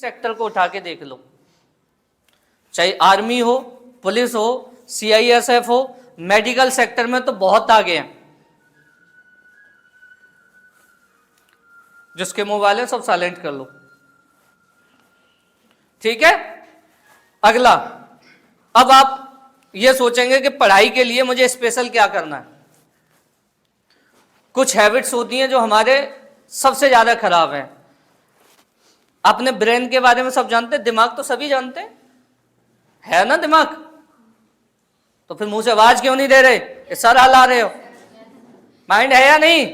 Sector को उठा के देख लो, चाहे आर्मी हो, पुलिस हो, CISF हो, मेडिकल सेक्टर में तो बहुत आगे हैं। जिसके मोबाइल है सब साइलेंट कर लो, ठीक है। अगला, अब आप ये सोचेंगे कि पढ़ाई के लिए मुझे स्पेशल क्या करना है। कुछ हैबिट्स होती हैं जो हमारे सबसे ज्यादा खराब हैं। अपने ब्रेन के बारे में सब जानते हैं, दिमाग तो सभी जानते हैं, है ना दिमाग, तो फिर मुंह से आवाज क्यों नहीं दे रहे, सर हिला रहे हो। माइंड है या नहीं?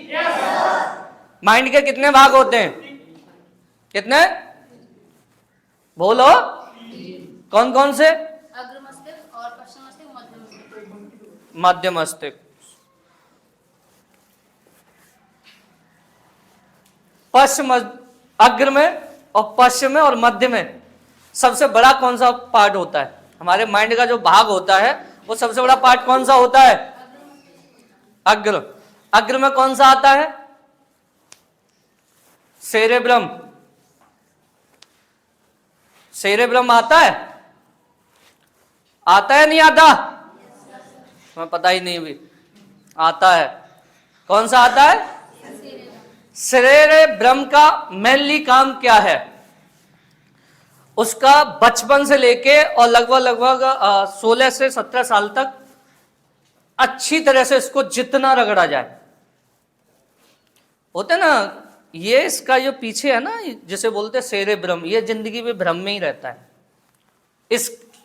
माइंड के कितने भाग होते हैं? कितने बोलो? कौन कौन से? अग्र मस्तिष्क और पश्चिम मस्तिष्क, मध्य मस्तिष्क। मध्य मस्तिष्क। पश्चिम, अग्र में और पश्चिम में और मध्य में सबसे बड़ा कौन सा पार्ट होता है? हमारे माइंड का जो भाग होता है वो सबसे बड़ा पार्ट कौन सा होता है? अग्र। अग्र में कौन सा आता है? सेरेब्रम। सेरेब्रम आता है? आता है नहीं आता? तुम्हें पता ही नहीं भी आता है। कौन सा आता है? सेरेब्रम का मेनली काम क्या है? उसका बचपन से लेके और लगभग 16 से 17 साल तक अच्छी तरह से इसको जितना रगड़ा जाए, होते ना ये, इसका जो पीछे है ना जिसे बोलते सेरेब्रम, ये जिंदगी में भ्रम में ही रहता है।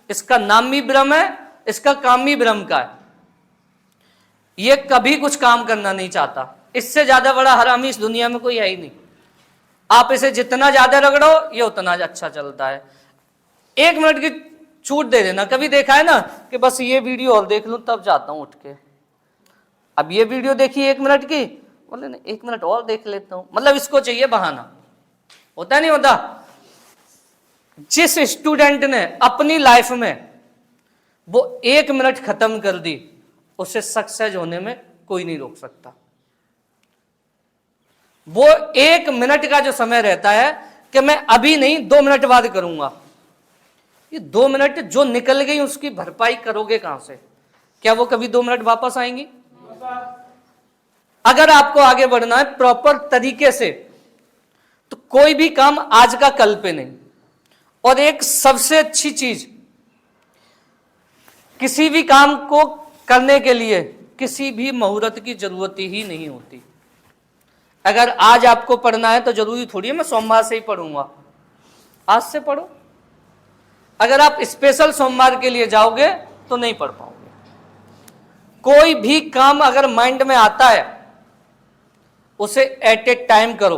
इसका नाम भी भ्रम है, इसका काम भी भ्रम का है। ये कभी कुछ काम करना नहीं चाहता। इससे ज्यादा बड़ा हरामी इस दुनिया में कोई है ही नहीं। आप इसे जितना ज्यादा रगड़ो ये उतना अच्छा चलता है। 1 मिनट की छूट दे देना। कभी देखा है ना कि बस ये वीडियो और देख लूं तब जाता हूं उठ के, अब ये वीडियो देखी 1 मिनट की, बोले नहीं 1 मिनट और देख लेता हूं, मतलब इसको चाहिए बहाना। होता नहीं होता? जिस स्टूडेंट ने अपनी लाइफ में वो 1 मिनट खत्म कर दी, उसे सक्सेस होने में कोई नहीं रोक सकता। वो 1 मिनट का जो समय रहता है कि मैं अभी नहीं 2 मिनट बाद करूंगा, ये 2 मिनट जो निकल गई उसकी भरपाई करोगे कहां से? क्या वो कभी 2 मिनट वापस आएंगी? अगर आपको आगे बढ़ना है प्रॉपर तरीके से तो कोई भी काम आज का कल पे नहीं। और एक सबसे अच्छी चीज, किसी भी काम को करने के लिए किसी भी मुहूर्त की जरूरत ही नहीं होती। अगर आज आपको पढ़ना है तो जरूरी थोड़ी है मैं सोमवार से ही पढ़ूंगा, आज से पढ़ो। अगर आप स्पेशल सोमवार के लिए जाओगे तो नहीं पढ़ पाओगे। कोई भी काम अगर माइंड में आता है उसे एट ए टाइम करो।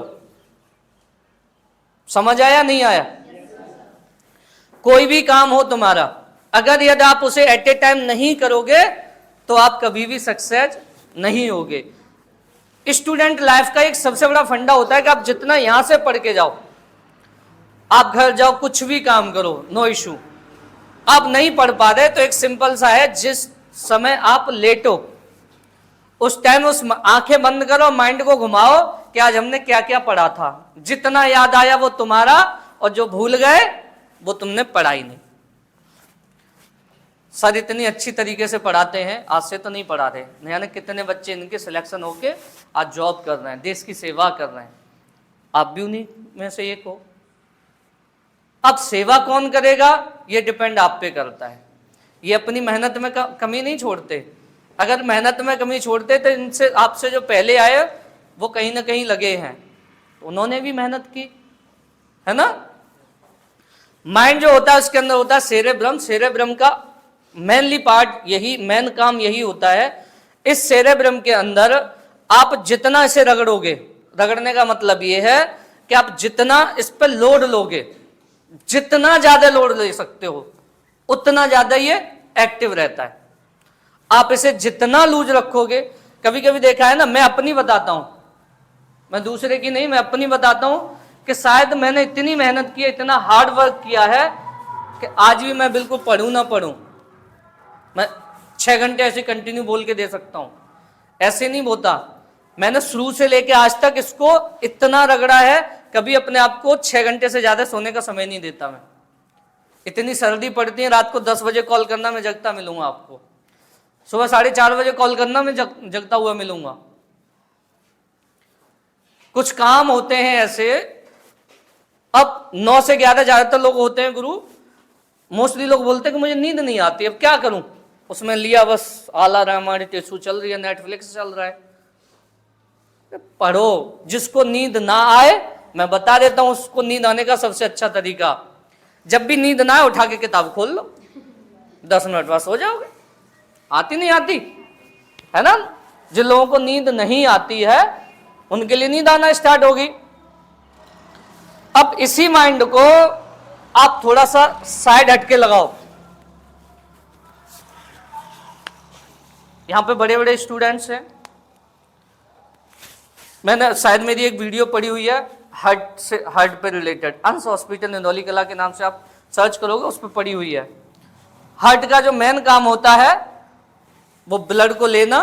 समझ आया नहीं आया? कोई भी काम हो तुम्हारा, अगर यदि आप उसे एट ए टाइम नहीं करोगे तो आप कभी भी सक्सेस नहीं होगे। स्टूडेंट लाइफ का एक सबसे बड़ा फंडा होता है कि आप जितना यहां से पढ़ के जाओ, आप घर जाओ कुछ भी काम करो, नो इशू। आप नहीं पढ़ पा रहे तो एक सिंपल सा है, जिस समय आप लेटो उस टाइम उस आंखें बंद करो, माइंड को घुमाओ कि आज हमने क्या क्या पढ़ा था। जितना याद आया वो तुम्हारा, और जो भूल गए वो तुमने पढ़ा ही नहीं। सर इतनी अच्छी तरीके से पढ़ाते हैं, आज से तो नहीं पढ़ा रहे, नहीं जाने कितने बच्चे इनके सिलेक्शन होके आज जॉब कर रहे हैं, देश की सेवा कर रहे हैं। आप भी उन्हीं में से एक हो। अब सेवा कौन करेगा ये डिपेंड आप पे करता है। ये अपनी मेहनत में कमी नहीं छोड़ते। अगर मेहनत में कमी छोड़ते तो इनसे आपसे जो पहले आए वो कहीं ना कहीं लगे हैं, तो उन्होंने भी मेहनत की है ना। माइंड जो होता है उसके अंदर होता है सेरेब्रम। सेरेब्रम का मेनली पार्ट यही, मेन काम यही होता है। इस सेरेब्रम के अंदर आप जितना इसे रगड़ोगे, रगड़ने का मतलब ये है कि आप जितना इस पर लोड लोगे, जितना ज्यादा लोड ले सकते हो उतना ज्यादा ये एक्टिव रहता है। आप इसे जितना लूज रखोगे, कभी कभी देखा है ना, मैं अपनी बताता हूं, मैं दूसरे की नहीं, मैं अपनी बताता हूं कि शायद मैंने इतनी मेहनत की है, इतना हार्ड वर्क किया है कि आज भी मैं बिल्कुल पढ़ूं ना पढ़ूं, मैं 6 घंटे ऐसे कंटिन्यू बोल के दे सकता हूं। ऐसे नहीं होता। मैंने शुरू से लेके आज तक इसको इतना रगड़ा है, कभी अपने आप को 6 घंटे से ज्यादा सोने का समय नहीं देता मैं। इतनी सर्दी पड़ती है, रात को 10 बजे कॉल करना, मैं जगता मिलूंगा आपको। सुबह 4:30 बजे कॉल करना, मैं जगता हुआ मिलूंगा। कुछ काम होते हैं ऐसे, अब 9 से 11 ज्यादातर लोग होते हैं गुरु, मोस्टली लोग बोलते हैं कि मुझे नींद नहीं आती, अब क्या करूं। उसमें लिया बस आला रामायण टेसू चल रही है, नेटफ्लिक्स चल रहा है। पढ़ो, जिसको नींद ना आए मैं बता देता हूं उसको नींद आने का सबसे अच्छा तरीका, जब भी नींद ना आए उठा के किताब खोल लो, 10 मिनट बाद सो जाओगे। आती नहीं आती है ना। जिन लोगों को नींद नहीं आती है उनके लिए नींद आना स्टार्ट होगी। अब इसी माइंड को आप थोड़ा सा साइड हटके लगाओ। यहां पे बड़े बड़े स्टूडेंट्स हैं, मैंने शायद मेरी एक वीडियो पड़ी हुई है हार्ट से, हार्ट पे रिलेटेड, अंश हॉस्पिटल निंदौली कला के नाम से आप सर्च करोगे, उस पर पड़ी हुई है। हार्ट का जो मेन काम होता है वो ब्लड को लेना,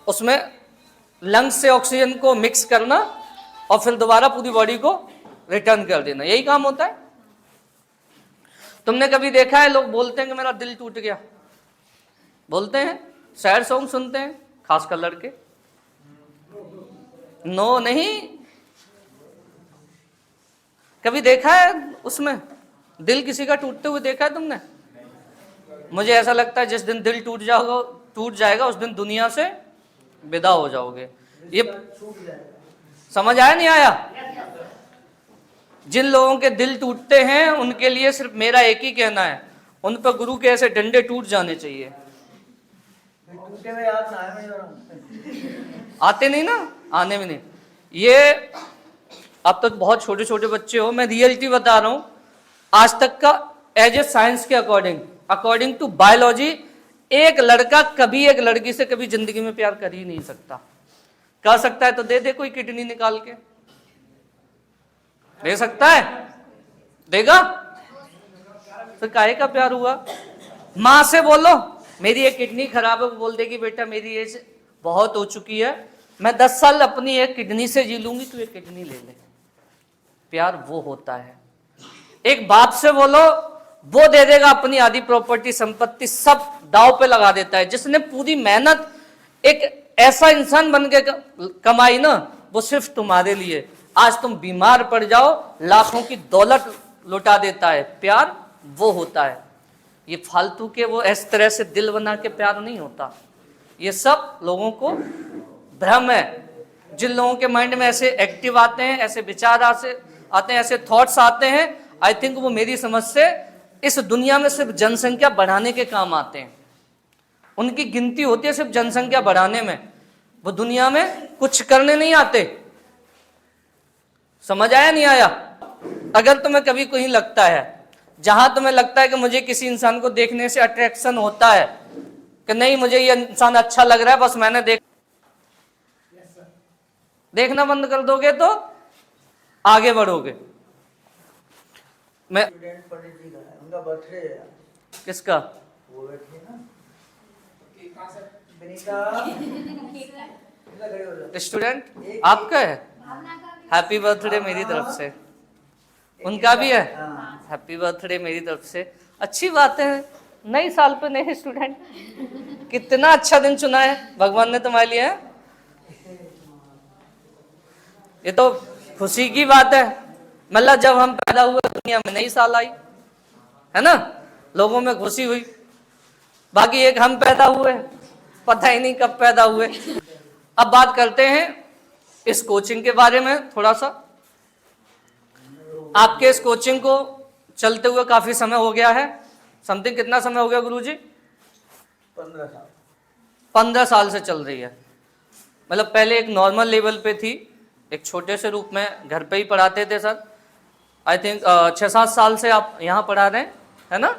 उसमें लंग्स से ऑक्सीजन को मिक्स करना और फिर दोबारा पूरी बॉडी को रिटर्न कर देना, यही काम होता है। तुमने कभी देखा है लोग बोलते हैं कि मेरा दिल टूट गया, बोलते हैं, सैड सॉन्ग सुनते हैं, खासकर लड़के। नो नहीं, कभी देखा है उसमें दिल किसी का टूटते हुए देखा है तुमने? मुझे ऐसा लगता है जिस दिन दिल टूट जाएगा उस दिन दुनिया से विदा हो जाओगे। ये समझ आया नहीं आया? जिन लोगों के दिल टूटते हैं उनके लिए सिर्फ मेरा एक ही कहना है, उन पर गुरु के ऐसे डंडे टूट जाने चाहिए। आते नहीं ना, आने में नहीं। ये अब तक बहुत छोटे छोटे बच्चे हो, मैं रियलिटी बता रहा हूं, आज तक का एज ए साइंस के अकॉर्डिंग टू बायोलॉजी, एक लड़का कभी एक लड़की से कभी जिंदगी में प्यार कर ही नहीं सकता। कर सकता है तो दे दे कोई किडनी निकाल के, दे सकता है, देगा? तो काहे का प्यार हुआ? माँ से बोलो मेरी एक किडनी खराब है, वो बोल देगी बेटा मेरी एज बहुत हो चुकी है, मैं 10 साल अपनी एक किडनी से जी लूंगी, तू एक किडनी ले ले। प्यार वो होता है। एक बाप से बोलो, वो दे देगा अपनी आधी प्रॉपर्टी संपत्ति सब दांव पे लगा देता है। जिसने पूरी मेहनत एक ऐसा इंसान बन के कमाई ना, वो सिर्फ तुम्हारे लिए। आज तुम बीमार पड़ जाओ, लाखों की दौलत लुटा देता है। प्यार वो होता है। ये फालतू के वो इस तरह से दिल बना के प्यार नहीं होता। ये सब लोगों को भ्रम है। जिन लोगों के माइंड में ऐसे एक्टिव आते हैं, ऐसे विचार आते हैं, ऐसे थॉट्स आते हैं, आई थिंक वो मेरी समझ से इस दुनिया में सिर्फ जनसंख्या बढ़ाने के काम आते हैं। उनकी गिनती होती है सिर्फ जनसंख्या बढ़ाने में, वो दुनिया में कुछ करने नहीं आते। समझ आया नहीं आया? अगर तुम्हें कभी कहीं लगता है, जहां तुम्हें लगता है कि मुझे किसी इंसान को देखने से अट्रैक्शन होता है, कि नहीं मुझे ये इंसान अच्छा लग रहा है, बस मैंने देखना बंद कर दोगे तो आगे बढ़ोगे। मैं उनका बर्थडे है। किसका? वो बैठी है ना, स्टूडेंट आपका है। हैप्पी बर्थडे मेरी तरफ से। उनका भी है, हैप्पी बर्थडे मेरी तरफ से। अच्छी बात है, नई साल पे नए स्टूडेंट, कितना अच्छा दिन चुना है भगवान ने तुम्हारे लिए। ये तो खुशी की बात है। मतलब जब हम पैदा हुए दुनिया में नई साल आई, है ना, लोगों में खुशी हुई। बाकी एक हम पैदा हुए, पता ही नहीं कब पैदा हुए। अब बात करते हैं इस कोचिंग के बारे में थोड़ा सा। आपके इस कोचिंग को चलते हुए काफी समय हो गया है। समथिंग कितना समय हो गया गुरुजी? 15 साल। 15 साल से चल रही है। मतलब पहले एक नॉर्मल लेवल पे थी, एक छोटे से रूप में घर पे ही पढ़ाते थे सर। आई थिंक 6-7 साल से आप यहाँ पढ़ा रहे हैं, है ना?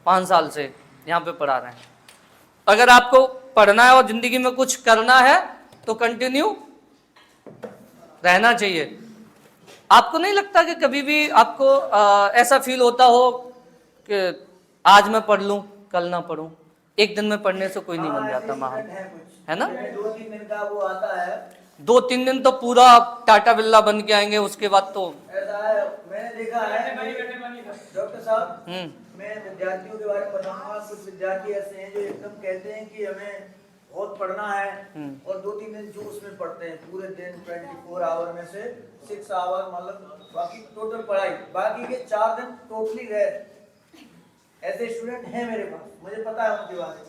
5 साल से यहाँ पे पढ़ा रहे हैं। अगर आपको पढ़ना है और जिंदगी में कुछ करना है तो कंटिन्यू रहना चाहिए। आपको नहीं लगता कि कभी भी आपको ऐसा फील होता हो कि आज मैं पढ़ लूँ कल ना पढ़ूँ, एक दिन में पढ़ने से कोई नहीं बन जाता महान, है ना? 2-3 दिन का वो आता है। 2-3 दिन तो पूरा टाटा बिल्ला बन के आएंगे, उसके बाद तो ऐसा है, मैंने देखा है डॉक्टर साहब, मैं विद्यार्थियों के बारे में बताऊंगा। कुछ विद्यार्थी ऐसे हैं जो एकदम कहते हैं कि हमें बहुत पढ़ना है, और 2-3 दिन जो उसमें पढ़ते हैं पूरे दिन 24 आवर में से 6 आवर, मतलब बाकी टोटल पढ़ाई, बाकी के 4 दिन टोटली रहे। ऐसे स्टूडेंट हैं मेरे पास, मुझे पता है उनके बारे में।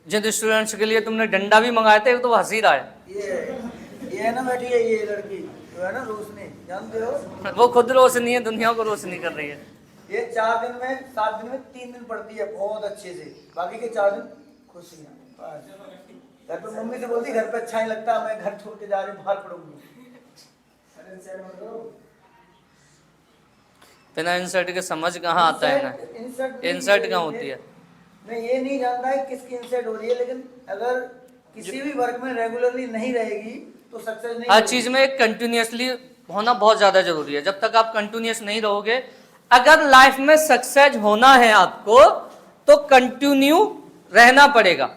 जिन स्टूडेंट्स के लिए तुमने डंडा भी मंगाया था, तो वो हंसी रहा है। ये है ना बैठी है, ये लड़की जो है ना रोशनी, जानते हो? वो खुद रोशनी है, दुनिया को रोशनी कर रही है। ये 4 दिन में 7 दिन में 3 दिन पढ़ती है बहुत अच्छे से, बाकी के 4 दिन खुशी है। घर पे मम्मी से बोलती घर पे अच्छा नहीं लगता, मैं घर छोड़ के जा रही हूँ, बाहर पढ़ूंगी। बिना इंसर्ट के समझ कहाँ आता है ना, इंसर्ट कहाँ होती है? मैं ये नहीं जानता है किसकी इंसर्ट हो रही है, लेकिन अगर किसी भी वर्क में रेगुलरली नहीं रहेगी तो सक्सेस नहीं हर होगी। चीज में कंटिन्यूअसली होना बहुत ज्यादा जरूरी है। जब तक आप कंटिन्यूअस नहीं रहोगे, अगर लाइफ में सक्सेस होना है आपको, तो कंटिन्यू रहना पड़ेगा।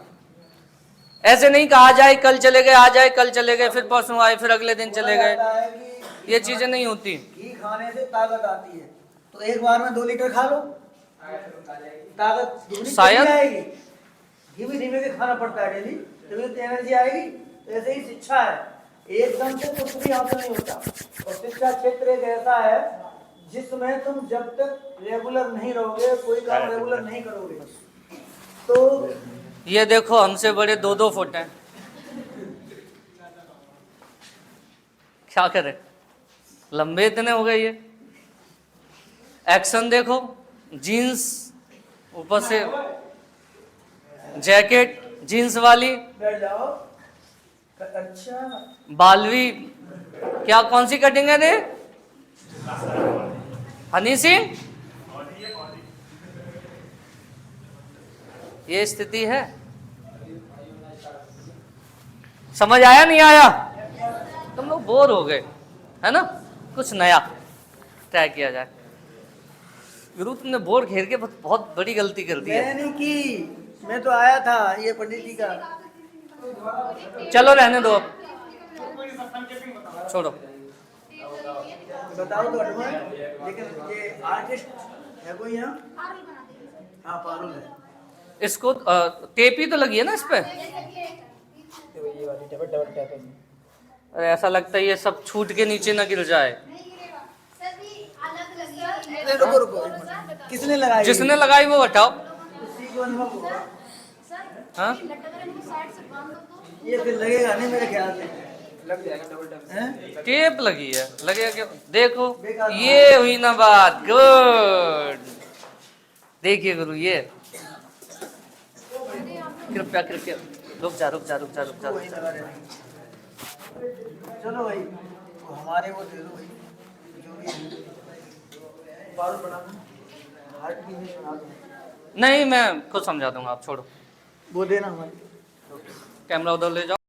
ऐसे नहीं कहा आ जाए कल चले गए, आ जाए कल चले गए, फिर परसों आए, फिर अगले दिन चले गए, ये चीजें नहीं होती। घी खाने से ताकत आती है, तो एक बार में 2 लीटर खा लो, ताकत दुगनी शायद आएगी। घी भी धीमे से खाना पड़ता है डेली, तभी तो एनर्जी आएगी। तो ऐसे ही शिक्षा है, एकदम से कुछ भी हासिल नहीं होता। और शिक्षा क्षेत्र एक ऐसा है जिसमें तुम जब तक रेगुलर नहीं रहोगे, कोई काम रेगुलर नहीं करोगे, तो ये देखो हमसे बड़े 2-2 फुट हैं, क्या करें, लंबे इतने हो गए ये। एक्शन देखो, जीन्स ऊपर से जैकेट जीन्स वाली, बैठ जाओ। अच्छा, बालवी, क्या कौन सी कटिंग है रे? हनी सिंह, ये स्थिति है। समझ आया नहीं आया? तुम लोग बोर हो गए है ना? कुछ नया ट्राई किया जाए। गुरु तुमने बोर्ड घेर के बहुत बड़ी गलती कर दी है। मैंने नहीं की, मैं तो आया था ये पंडित जी का। चलो रहने दो, अब छोड़ो। बताओ तो हटवा, लेकिन ये आर्टिस्ट है कोई यहाँ? हाँ पारुल है। इसको टेप ही तो लगी है ना इस पे? ये वाली डबल टैप है। अरे ऐसा लगता है ये सब छूट के नीचे ना गिर जाए। अरे रुको रुको, किसने लगाई? जिसने लगाई वो हटाओ। उसी को अनुभव होगा। हाँ ये फिर लगेगा नहीं मेरे ख्याल से, लग जाएगा डबल टैप। टेप लगी है, लगेगा क्यों? देखो ये हुई ना बात, गुड। देखिए गुरु, ये कृपया कृपया रुक जा रुक जा रुक जा रुक जा, वही लगा देना। चलो भाई, वो हमारे वो दे दो भाई, जो भी है। पारुल बना दो, हार्ट की भी बना दो। नहीं मैं खुद समझा दूंगा, आप छोड़ो। वो देना हमारे कैमरा उधर ले जाओ।